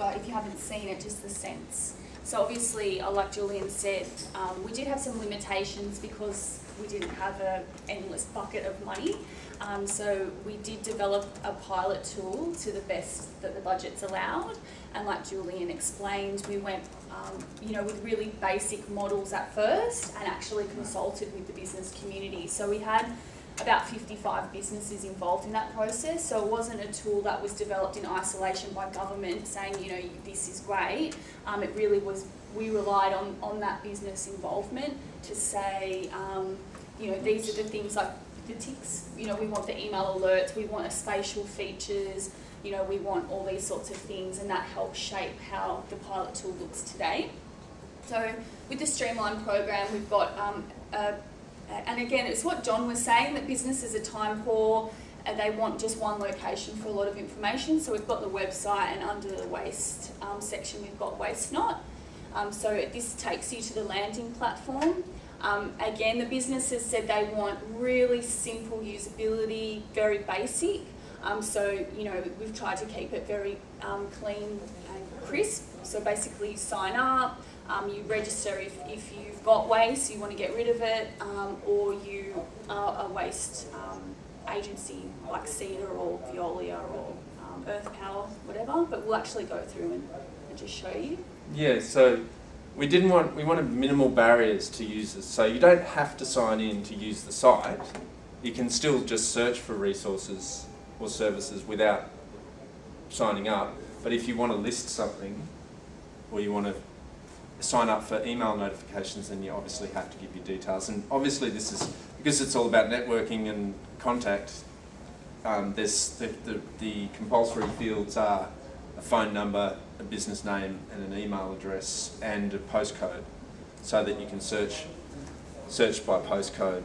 if you haven't seen it, just the sense. So obviously, like Julian said, we did have some limitations because we didn't have an endless bucket of money. So we did develop a pilot tool to the best that the budgets allowed. And like Julian explained, we went with really basic models at first and actually consulted with the business community. So we had about 55 businesses involved in that process. So it wasn't a tool that was developed in isolation by government saying, this is great. It really was, we relied on that business involvement to say, these are the things like the ticks, we want the email alerts, we want spatial features, we want all these sorts of things, and that helps shape how the pilot tool looks today. So with the Streamline program, we've got, and again, it's what John was saying, that businesses are time poor, and they want just one location for a lot of information. So we've got the website, and under the waste section, we've got WasteNot. So this takes you to the landing platform. Again, the businesses said they want really simple usability, very basic. So, we've tried to keep it very clean and crisp. So basically you sign up, you register if you've got waste, you want to get rid of it, or you are a waste agency like Cedar or Veolia or Earth Power, whatever. But we'll actually go through and just show you. Yeah, so we wanted minimal barriers to users. So you don't have to sign in to use the site. You can still just search for resources or services without signing up. But if you want to list something, or you want to sign up for email notifications, then you obviously have to give your details. And obviously this is, because it's all about networking and contact, there's the compulsory fields are a phone number, a business name, and an email address, and a postcode, so that you can search by postcode.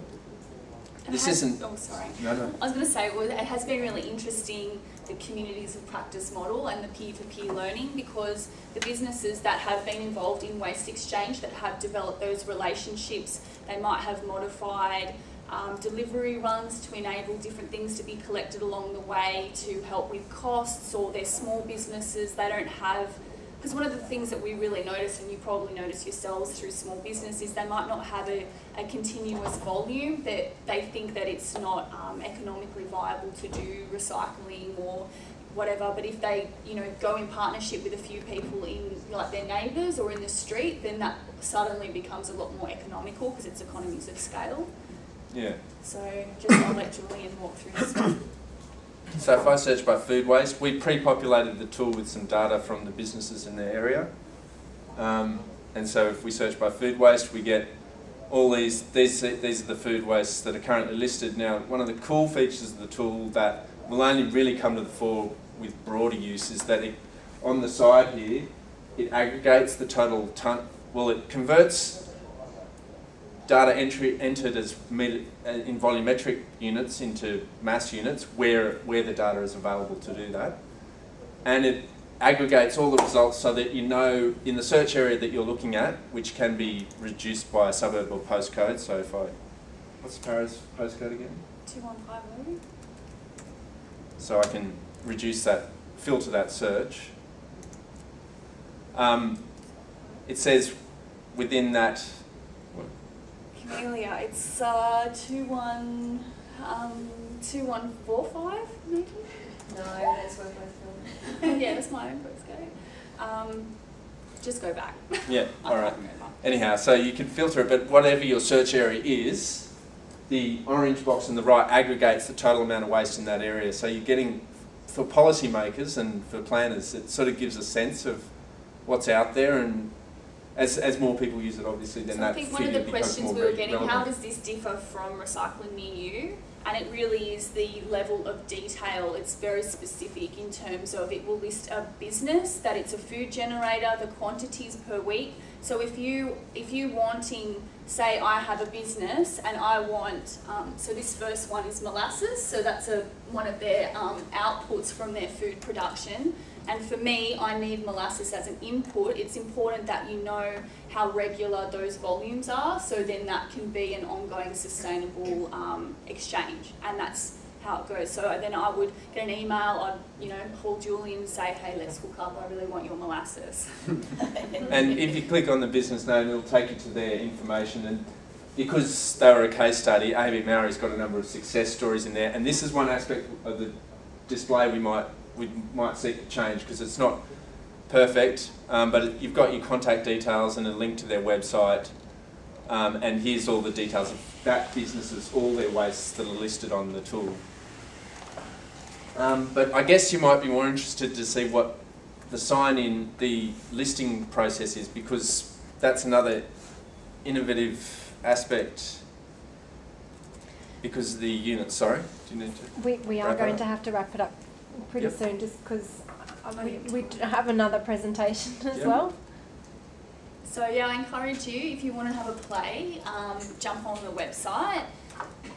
This isn't... Oh, sorry. No. I was going to say, it has been really interesting, the communities of practice model and the peer-to-peer learning, because the businesses that have been involved in Waste Exchange, that have developed those relationships, they might have modified delivery runs to enable different things to be collected along the way to help with costs, or they're small businesses, they don't have... Because one of the things that we really notice, and you probably notice yourselves through small business, is they might not have a continuous volume, that they think that it's not economically viable to do recycling or whatever. But if they, go in partnership with a few people in, like their neighbours or in the street, then that suddenly becomes a lot more economical because it's economies of scale. Yeah. So I'll let Julian walk through this one. So if I search by food waste, we pre-populated the tool with some data from the businesses in the area. And so if we search by food waste, we get all these are the food wastes that are currently listed. Now, one of the cool features of the tool that will only really come to the fore with broader use is that on the side here, it aggregates the total ton. Well, it converts data entered as in volumetric units into mass units where the data is available to do that. And it aggregates all the results so that in the search area that you're looking at, which can be reduced by a suburb or postcode. So if what's Para's postcode again? 215. So I can reduce that, filter that search. It says within that, Camellia, it's 2145 maybe? No, that's where my phone. Yeah, that's my own postcode. Just go back. Yeah, alright. Anyhow, so you can filter it, but whatever your search area is, the orange box on the right aggregates the total amount of waste in that area. So you're getting, for policymakers and for planners, it sort of gives a sense of what's out there, and as more people use it, obviously, then that figure becomes more relevant. I think one of the questions we were getting, how does this differ from Recycling Near You? And it really is the level of detail. It's very specific in terms of, it will list a business, that it's a food generator, the quantities per week. So if you wanting, say I have a business and I want, so this first one is molasses, so that's one of their outputs from their food production. And for me, I need molasses as an input. It's important that you know how regular those volumes are, so then that can be an ongoing sustainable exchange. And that's how it goes. So then I would get an email, I'd, you know, call Julie and say, hey, let's hook up, I really want your molasses. And if you click on the business name, it'll take you to their information. And because they were a case study, AB Maori's got a number of success stories in there. And this is one aspect of the display we might seek to change, because it's not perfect, but you've got your contact details and a link to their website. And here's all the details of that business's, all their wastes that are listed on the tool. But I guess you might be more interested to see what the sign-in, the listing process is, because that's another innovative aspect. Because the unit, sorry, do you need to? We are going to have to wrap it up pretty soon, just because we have another presentation as well. So yeah, I encourage you, if you want to have a play, jump on the website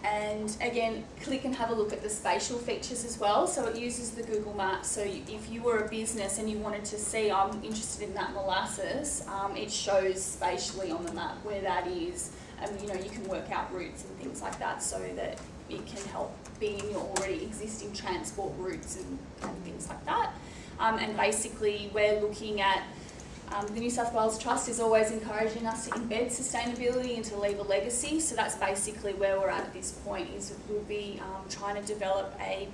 and again, click and have a look at the spatial features as well. So it uses the Google Maps. So if you were a business and you wanted to see, I'm interested in that molasses, it shows spatially on the map where that is. And you know, you can work out routes and things like that so that it can help be in your already existing transport routes and things like that. And basically we're looking at the New South Wales Trust is always encouraging us to embed sustainability and to leave a legacy. So that's basically where we're at this point, is we'll be trying to develop a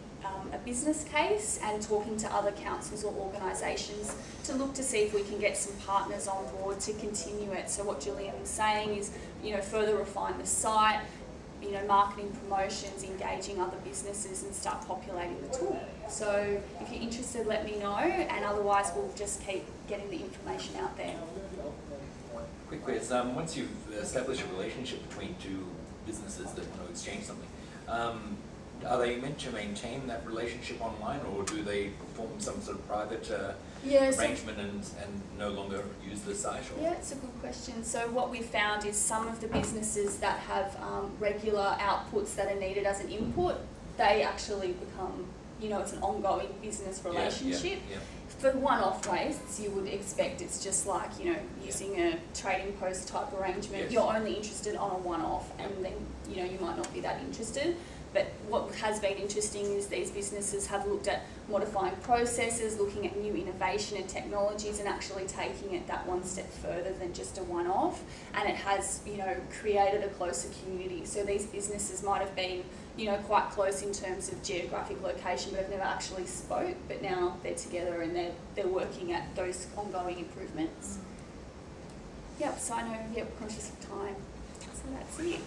business case and talking to other councils or organisations to look to see if we can get some partners on board to continue it. So what Julian was saying is, you know, further refine the site, you know, marketing, promotions, engaging other businesses and start populating the tool. So if you're interested, let me know, and otherwise we'll just keep getting the information out there. Quick quiz, once you've established a relationship between two businesses that want to exchange something, are they meant to maintain that relationship online, or do they form some sort of private arrangement and no longer use the site? Or? Yeah, it's a good question. So what we found is some of the businesses that have regular outputs that are needed as an input, they actually become, you know, it's an ongoing business relationship. Yeah. For one-off wastes, you would expect it's just like, you know, using a trading post type arrangement. Yes. You're only interested on a one-off, and then, you know, you might not be that interested. But what has been interesting is these businesses have looked at modifying processes, looking at new innovation and technologies, and actually taking it that one step further than just a one-off. And it has, you know, created a closer community. So these businesses might have been, you know, quite close in terms of geographic location, but have never actually spoke. But now they're together and they're working at those ongoing improvements. Yep. So I know, we're conscious of time. So that's it.